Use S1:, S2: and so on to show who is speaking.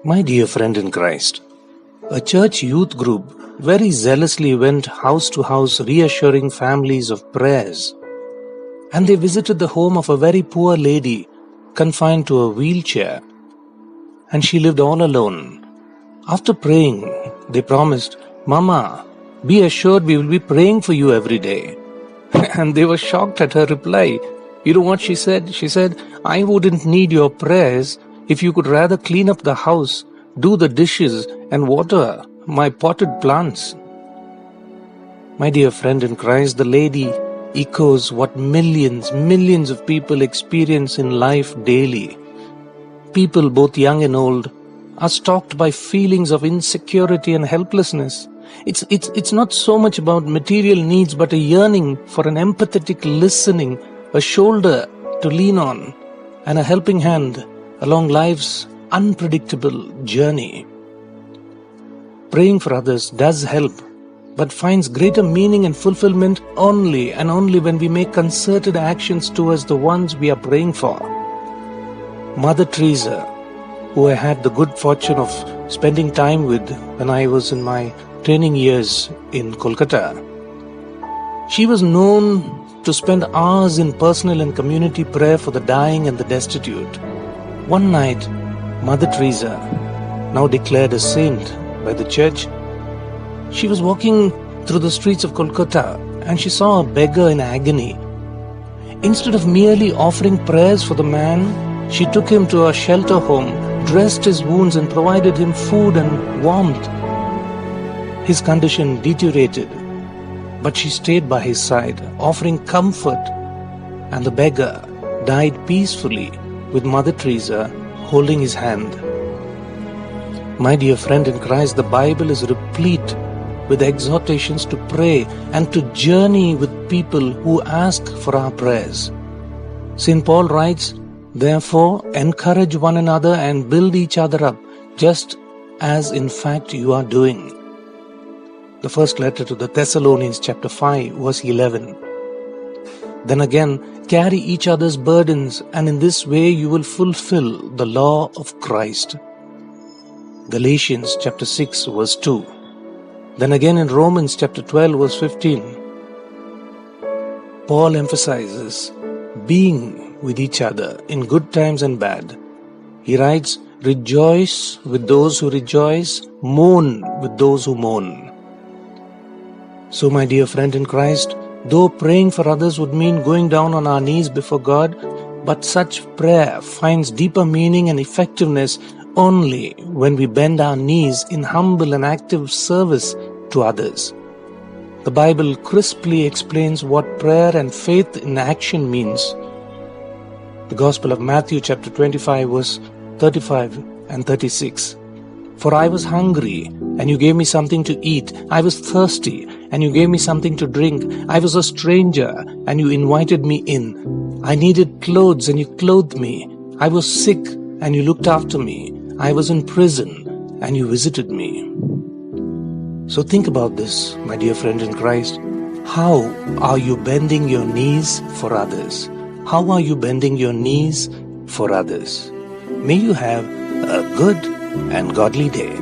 S1: My dear friend in Christ, a church youth group very zealously went house to house reassuring families of prayers. And they visited the home of a very poor lady confined to a wheelchair. And she lived all alone. After praying, they promised, "Mama, be assured we will be praying for you every day." And they were shocked at her reply. You know what she said? She said, "I wouldn't need your prayers if you could rather clean up the house, do the dishes, and water my potted plants." My dear friend in Christ, the lady echoes what millions of people experience in life daily. People, both young and old, are stalked by feelings of insecurity and helplessness. It's not so much about material needs, but a yearning for an empathetic listening, a shoulder to lean on, and a helping hand along life's unpredictable journey. Praying for others does help, but finds greater meaning and fulfillment only when we make concerted actions towards the ones we are praying for. Mother Teresa, who I had the good fortune of spending time with when I was in my training years in Kolkata, she was known to spend hours in personal and community prayer for the dying and the destitute. One night, Mother Teresa, now declared a saint by the church, she was walking through the streets of Kolkata and she saw a beggar in agony. Instead of merely offering prayers for the man, she took him to a shelter home, dressed his wounds and provided him food and warmth. His condition deteriorated, but she stayed by his side, offering comfort, and the beggar died peacefully with Mother Teresa holding his hand. My dear friend in Christ, the Bible is replete with exhortations to pray and to journey with people who ask for our prayers. St. Paul writes, "Therefore, encourage one another and build each other up, just as in fact you are doing." The first letter to the Thessalonians chapter 5 verse 11. Then again, carry each other's burdens, and in this way you will fulfill the law of Christ. Galatians chapter 6 verse 2. Then again in Romans chapter 12 verse 15. Paul emphasizes being with each other in good times and bad. He writes, "Rejoice with those who rejoice, mourn with those who mourn." So my dear friend in Christ, though praying for others would mean going down on our knees before God, but such prayer finds deeper meaning and effectiveness only when we bend our knees in humble and active service to others. The Bible crisply explains what prayer and faith in action means. The Gospel of Matthew chapter 25 verse 35 and 36. "For I was hungry, and you gave me something to eat. I was thirsty, and you gave me something to drink. I was a stranger, and you invited me in. I needed clothes, and you clothed me. I was sick, and you looked after me. I was in prison, and you visited me." So think about this, my dear friend in Christ. How are you bending your knees for others? How are you bending your knees for others? May you have a good and godly day.